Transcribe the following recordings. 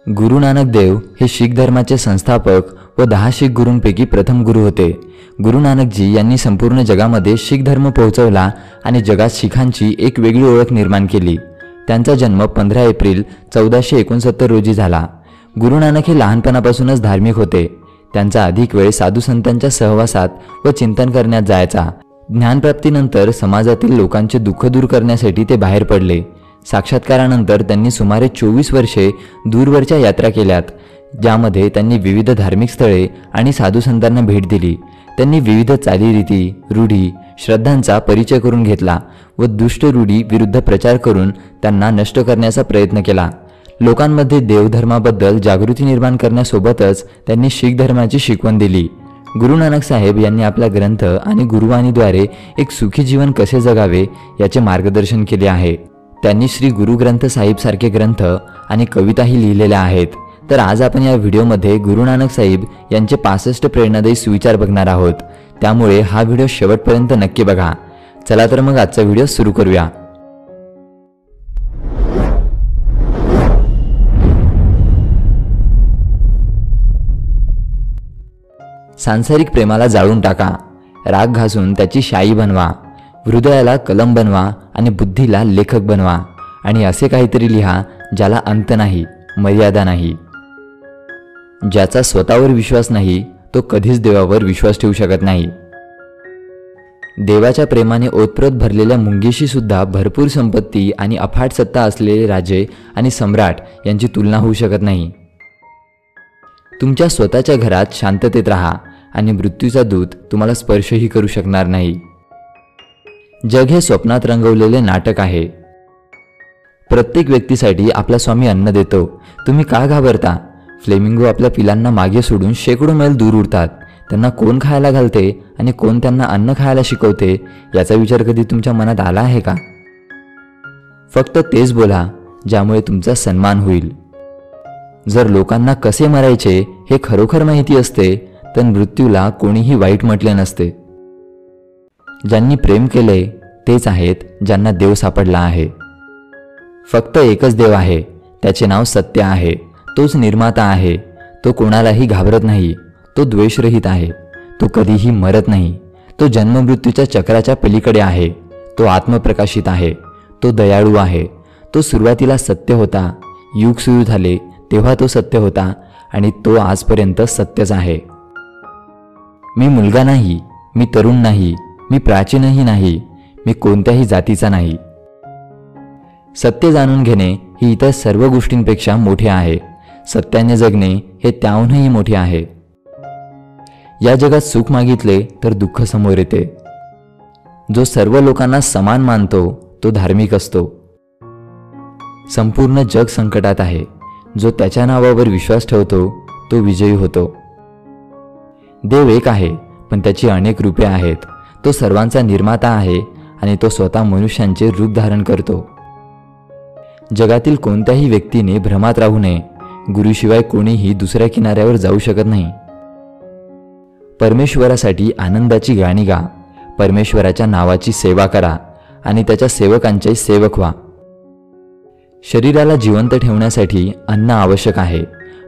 गुरु नानक देव हे शीख धर्माचे संस्थापक व 10 शीख गुरूंपैकी प्रथम गुरु होते। गुरु नानकजी यांनी संपूर्ण जगामध्ये शीख धर्म पोहोचवला आणि जगात शीखांची एक वेगळी ओळख निर्माण केली। त्यांचा जन्म 15 एप्रिल 1469 रोजी झाला। गुरु नानक हे लहानपणापासूनच धार्मिक होते। त्यांचा अधिक वेळ साधू संतांच्या सहवासात व चिंतन करण्यात जायचा। ज्ञानप्राप्तीनंतर समाजातील लोकांचे दुःख दूर करण्यासाठी ते बाहेर पडले। साक्षात्कारानंतर त्यांनी सुमारे 24 वर्षे दूरवरच्या यात्रा केल्यात, ज्यामध्ये त्यांनी विविध धार्मिक स्थळे आणि साधू संतांना भेट दिली। त्यांनी विविध चालीरीती, रूढी, श्रद्धांचा परिचय करून घेतला व दुष्ट रूढी विरुद्ध प्रचार करून त्यांना नष्ट करण्याचा प्रयत्न केला। लोकांमध्ये देवधर्माबद्दल जागृती निर्माण करण्यासोबतच त्यांनी शीख धर्माची शिकवण दिली। गुरु नानक साहेब यांनी आपल्या ग्रंथ आणि गुरुवाणीद्वारे एक सुखी जीवन कसे जगावे याचे मार्गदर्शन केले आहे। त्यांनी श्री गुरु ग्रंथ साहिब सारखे ग्रंथ आणि कविताही लिहिलेल्या आहेत। तर आज आपण या व्हिडिओमध्ये गुरु नानक साहिब यांचे 65 प्रेरणादायी सुविचार बघणार आहोत, त्यामुळे हा व्हिडिओ शेवटपर्यंत नक्की बघा। चला तर मग आजचा व्हिडिओ सुरू करूया। सांसारिक प्रेमाला जाळून टाका, राग घासून त्याची शाई बनवा, हृदयाला कलम बनवा आणि बुद्धीला लेखक बनवा आणि असे काहीतरी लिहा ज्याला अंत नाही, मर्यादा नाही। ज्याचा स्वतःवर विश्वास नाही तो कधीच देवावर विश्वास ठेवू शकत नाही। देवाच्या प्रेमाने ओतप्रोत भरलेल्या मुंगीशी सुद्धा भरपूर संपत्ती आणि अफाट सत्ता असलेले राजे आणि सम्राट यांची तुलना होऊ शकत नाही। तुमच्या स्वतःच्या घरात शांततेत राहा आणि मृत्यूचा दूत तुम्हाला स्पर्शही करू शकणार नाही। जग हे स्वप्नात रंगवलेले नाटक आहे। प्रत्येक व्यक्तीसाठी आपला स्वामी अन्न देतो, तुम्ही का घाबरता? फ्लेमिंगो आपल्या पिलांना मागे सोडून शेकडो मैल दूर उडतात। त्यांना कोण खायला घालते आणि कोण त्यांना अन्न खायला शिकवते याचा विचार कधी तुमच्या मनात आला आहे का? फक्त तेच बोला ज्यामुळे तुमचा सन्मान होईल। जर लोकांना कसे मरायचे हे खरोखर माहिती असते तर मृत्यूला कोणीही वाईट म्हटले नसते। ज्यांनी प्रेम केले तेच आहेत ज्यांना देव सापडला आहे। फक्त एकच देव आहे, त्याचे नाव सत्य आहे। तोच निर्माता आहे। तो कोणालाही घाबरत नाही। तो द्वेषरहित आहे। तो कधीही मरत नाही। तो जन्ममृत्यूच्या चक्राच्या पलीकडे आहे। तो आत्मप्रकाशित आहे। तो दयाळू आहे। तो सुरुवातीला सत्य होता। युग सुरू झाले तेव्हा तो सत्य होता आणि तो आजपर्यंत सत्यच आहे। मी मुलगा नाही, मी तरुण नाही, मी प्राचीनही नाही, मी कोणत्याही जातीचा नाही। सत्य जाणून घेणे ही इतर सर्व गोष्टींपेक्षा मोठे आहे। सत्याने जगणे हे त्याहूनही मोठे आहे। या जगात सुख मागितले तर दुःख समोर येते। जो सर्व लोकांना समान मानतो तो धार्मिक असतो। संपूर्ण जग संकटात आहे। जो त्याच्या नावावर विश्वास ठेवतो तो विजयी होतो। देव एक आहे पण त्याची अनेक रूपे आहेत। तो सर्वांचा निर्माता आहे आणि तो स्वतः मनुष्यांचे रूप धारण करतो। जगातील कोणत्याही व्यक्तीने भ्रमात राहू नये। गुरुशिवाय कोणीही दुसऱ्या किनाऱ्यावर जाऊ शकत नाही। परमेश्वरासाठी आनंदाची गाणी गा, परमेश्वराच्या नावाची सेवा करा आणि त्याच्या सेवकांचे सेवक व्हा। शरीराला जिवंत ठेवण्यासाठी अन्न आवश्यक आहे,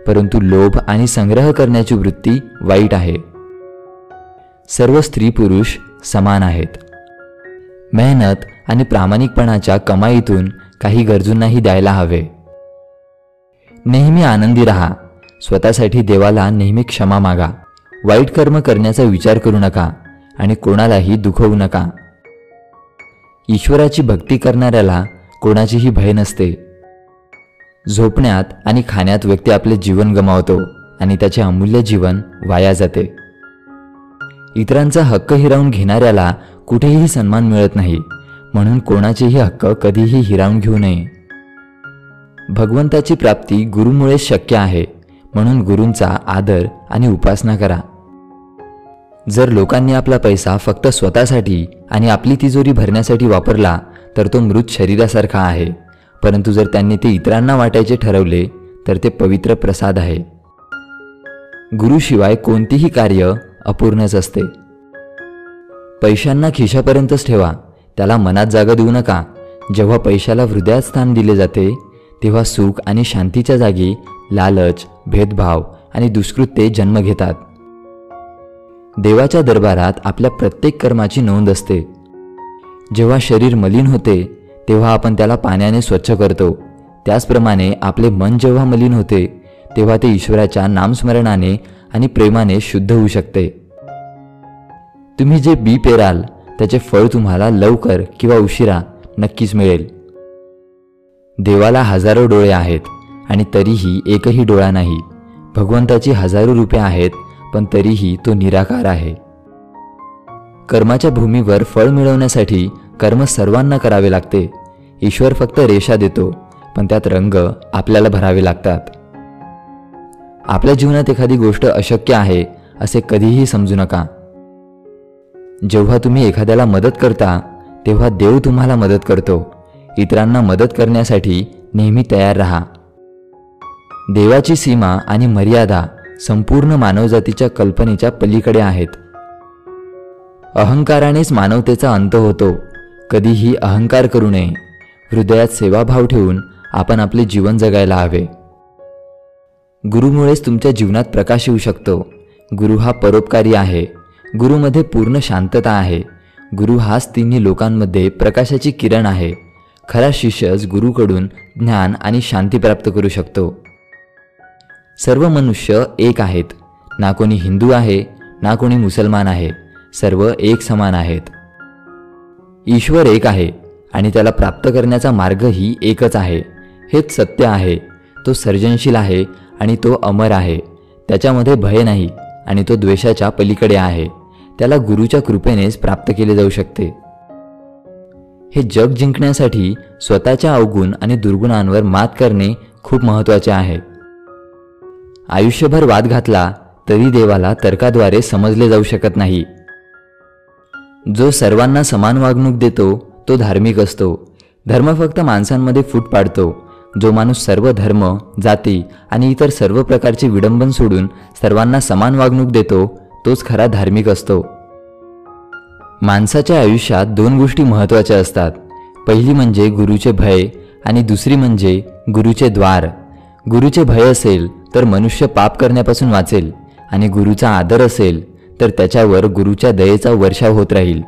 परंतु लोभ आणि संग्रह करण्याची वृत्ती वाईट आहे। सर्व स्त्री पुरुष समान आहेत। मेहनत आणि प्रामाणिकपणाच्या कमाईतून काही गरजूंनाही द्यायला हवे। नेहमी आनंदी राहा। स्वतःसाठी देवाला नेहमी क्षमा मागा। वाईट कर्म करण्याचा विचार करू नका आणि कोणालाही दुखवू नका। ईश्वराची भक्ती करणाऱ्याला कोणाचीही भय नसते। झोपण्यात आणि खाण्यात व्यक्ती आपले जीवन गमावतो आणि त्याचे अमूल्य जीवन वाया जाते। इतरांचा हक्क हिरावून घेणाऱ्याला कुठेही सन्मान मिळत नाही, म्हणून कोणाचेही हक्क कधीही हिरावून घेऊ नये। भगवंताची प्राप्ती गुरुमुळे शक्य आहे, म्हणून गुरूंचा आदर आणि उपासना करा। जर लोकांनी आपला पैसा फक्त स्वतःसाठी आणि आपली तिजोरी भरण्यासाठी वापरला तर तो मृत शरीरासारखा आहे, परंतु जर त्यांनी ते इतरांना वाटायचे ठरवले तर ते पवित्र प्रसाद आहे। गुरुशिवाय कोणतीही कार्य अपूर्णच असते। पैशांना खिशापर्यंतच ठेवा, त्याला मनात जागा देऊ नका। जेव्हा पैशाला हृदयात स्थान दिले जाते तेव्हा सुख आणि शांतीच्या जागी लालच, भेदभाव आणि दुष्कृत्ये जन्म घेतात. देवाच्या दरबारात आपल्या प्रत्येक कर्माची नोंद असते. जेव्हा शरीर मलिन होते तेव्हा आपण त्याला पाण्याने स्वच्छ करतो. त्याचप्रमाणे आपले मन जेव्हा मलिन होते तेव्हा ते ईश्वराच्या नामस्मरणाने आणि प्रेमाने शुद्ध होऊ शकते. तुम्ही जे बी पेराल त्याचे फळ तुम्हाला लवकर किंवा उशिरा नक्कीच मिळेल. देवाला हजारो डोळे आहेत आणि तरीही एकही डोळा नाही. भगवंताची हजारो रूपे आहेत पण तरीही तो निराकार आहे. कर्माच्या भूमीवर फळ मिळवण्यासाठी कर्म सर्वांना करावे लागते. ईश्वर फक्त रेषा देतो पण त्यात रंग आपल्याला भरावे लागतात. आपल्या जीवनात एखादी गोष्ट अशक्य आहे असे कधीही समजू नका. जेव्हा तुम्ही एखाद्याला मदत करता तेव्हा देव तुम्हाला मदत करतो. इतरांना मदत करण्यासाठी नेहमी तयार राहा. देवाची सीमा आणि मर्यादा संपूर्ण मानवजातीच्या कल्पनेच्या पलीकडे आहेत. अहंकारानेच मानवतेचा अंत होतो. कधीही अहंकार करू नये. हृदयात सेवाभाव ठेवून आपण आपले जीवन जगायला हवे. गुरुमुळेच तुमच्या जीवनात प्रकाश येऊ शकतो. गुरु हा परोपकारी आहे. गुरुमध्ये पूर्ण शांतता आहे. गुरु हाच तिन्ही लोकांमध्ये प्रकाशाची किरण आहे. खरा शिष्यच गुरुकडून ज्ञान आणि शांती प्राप्त करू शकतो. सर्व मनुष्य एक आहेत. ना कोणी हिंदू आहे ना कोणी मुसलमान आहे. सर्व एक समान आहेत. ईश्वर एक आहे आणि त्याला प्राप्त करण्याचा मार्गही एकच आहे. हेच सत्य आहे. तो सर्जनशील आहे आणि तो अमर आहे. त्याच्यामध्ये भय नाही आणि तो द्वेषाच्या पलीकडे आहे. त्याला गुरुच्या कृपेनेच प्राप्त केले जाऊ शकते. हे जग जिंकण्यासाठी स्वतःच्या अवगुण आणि दुर्गुणांवर मात करणे खूप महत्त्वाचे आहे. आयुष्यभर वाद घातला तरी देवाला तर्काद्वारे समजले जाऊ शकत नाही. जो सर्वांना समान वागणूक देतो तो धार्मिक असतो. धर्म फक्त माणसांमध्ये फूट पाडतो. जो माणूस सर्व धर्म, जाती आणि इतर सर्व प्रकारचे विडंबन सोडून सर्वांना समान वागणूक देतो तोच खरा धार्मिक असतो. माणसाच्या आयुष्यात दोन गोष्टी महत्त्वाच्या असतात. पहिली म्हणजे गुरुचे भय आणि दुसरी म्हणजे गुरुचे द्वार. गुरुचे भय असेल तर मनुष्य पाप करण्यापासून वाचेल आणि गुरुचा आदर असेल तर त्याच्यावर गुरुच्या दयेचा वर्षाव होत राहील.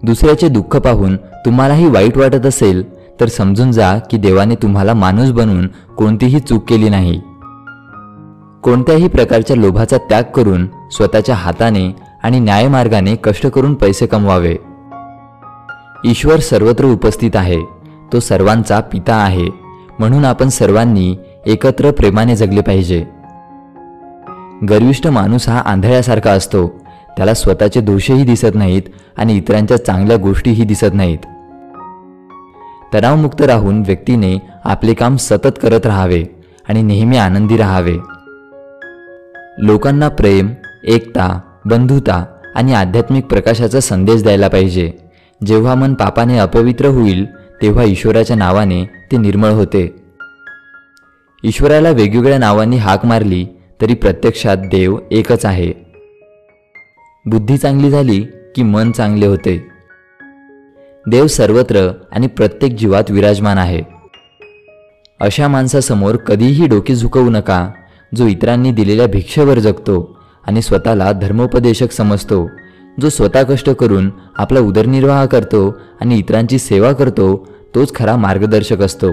दुसऱ्याचे दुःख पाहून तुम्हालाही वाईट वाटत असेल तर समजून जा की देवाने तुम्हाला माणूस बनवून कोणतीही चूक केली नाही. कोणत्याही प्रकारच्या लोभाचा त्याग करून स्वतःच्या हाताने आणि न्यायमार्गाने कष्ट करून पैसे कमवावे. ईश्वर सर्वत्र उपस्थित आहे. तो सर्वांचा पिता आहे. म्हणून आपण सर्वांनी एकत्र प्रेमाने जगले पाहिजे. गर्विष्ठ माणूस हा आंधळ्यासारखा असतो. त्याला स्वतःचे दोषही दिसत नाहीत आणि इतरांच्या चांगल्या गोष्टीही दिसत नाहीत. तणावमुक्त राहून व्यक्तीने आपले काम सतत करत राहावे आणि नेहमी आनंदी राहावे. लोकांना प्रेम, एकता, बंधुता आणि आध्यात्मिक प्रकाशाचा संदेश द्यायला पाहिजे. जेव्हा मन पापाने अपवित्र होईल तेव्हा ईश्वराच्या नावाने ते निर्मळ होते. ईश्वराला वेगवेगळ्या नावांनी हाक मारली तरी प्रत्यक्षात देव एकच आहे. बुद्धी चांगली झाली की मन चांगले होते. देव सर्वत्र आणि प्रत्येक जीवात विराजमान आहे. अशा माणसासमोर कधीही डोके झुकवू नका जो इतरांनी दिलेल्या भिक्षेवर जगतो आणि स्वतःला धर्मोपदेशक समजतो. जो स्वतः कष्ट करून आपला उदरनिर्वाह करतो आणि इतरांची सेवा करतो तोच खरा मार्गदर्शक असतो.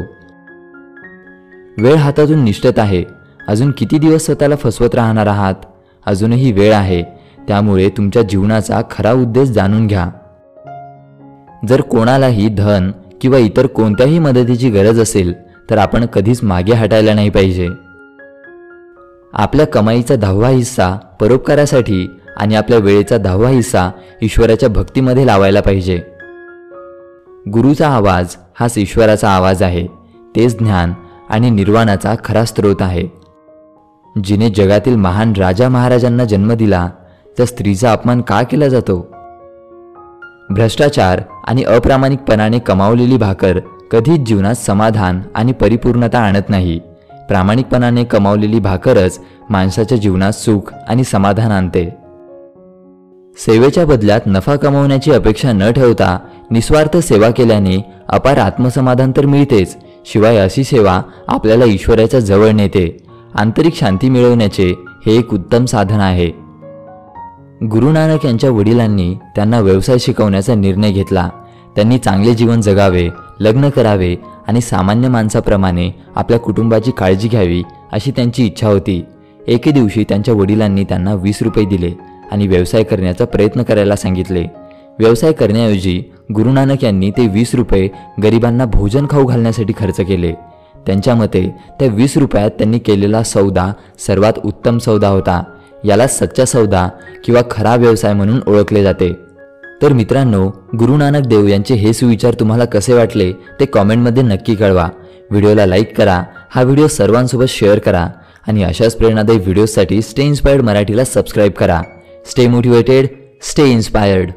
वेळ हातातून निष्ठत आहे. अजून किती दिवस स्वतःला फसवत राहणार आहात? अजूनही वेळ आहे. त्यामुळे तुमच्या जीवनाचा खरा उद्देश जाणून घ्या. जर कोणालाही धन किंवा इतर कोणत्याही मदतीची गरज असेल तर आपण कधीच मागे हटायला नाही पाहिजे. आपल्या कमाईचा 10वा हिस्सा परोपकारासाठी आणि आपल्या वेळेचा 10वा हिस्सा ईश्वराच्या भक्तीमध्ये लावायला पाहिजे. गुरुचा आवाज हाच ईश्वराचा आवाज आहे. तेच ज्ञान आणि निर्वाणाचा खरा स्रोत आहे. जिने जगातील महान राजा महाराजांना जन्म दिला त्या स्त्रीचा अपमान का केला जातो? भ्रष्टाचार आणि अप्रामाणिकपणाने कमावलेली भाकर कधीच जीवनात समाधान आणि परिपूर्णता आणत नाही. प्रामाणिकपणाने कमावलेली भाकरच माणसाच्या जीवनात सुख आणि समाधान आणते. सेवेच्या बदल्यात नफा कमावण्याची अपेक्षा न ठेवता निस्वार्थ सेवा केल्याने अपार आत्मसमाधान तर मिळतेच, शिवाय अशी सेवा आपल्याला ईश्वराच्या जवळ नेते. आंतरिक शांती मिळवण्याचे हे एक उत्तम साधन आहे. गुरु नानक यांच्या वडिलांनी त्यांना व्यवसाय शिकवण्याचा निर्णय घेतला. त्यांनी चांगले जीवन जगावे, लग्न करावे आणि सामान्य माणसाप्रमाणे आपल्या कुटुंबाची काळजी घ्यावी अशी त्यांची इच्छा होती. एके दिवशी त्यांच्या वडिलांनी त्यांना 20 रुपये दिले आणि व्यवसाय करण्याचा प्रयत्न करायला सांगितले. व्यवसाय करण्याऐवजी गुरु नानक यांनी ते 20 रुपये गरिबांना भोजन खाऊ घालण्यासाठी खर्च केले. त्यांच्या मते त्या 20 रुपयात त्यांनी केलेला सौदा सर्वात उत्तम सौदा होता. याला सच्चा सौदा किंवा खरा व्यवसाय म्हणून ओळखले जाते. तर मित्रांनो, गुरु नानक देव यांचे हे सुविचार तुम्हाला कसे वाटले ते कॉमेंटमध्ये नक्की कळवा. व्हिडिओला लाईक करा, हा व्हिडिओ सर्वांसोबत शेअर करा आणि अशाच प्रेरणादायी व्हिडिओसाठी स्टे इन्स्पायर्ड मराठीला सबस्क्राईब करा. Stay motivated, stay inspired.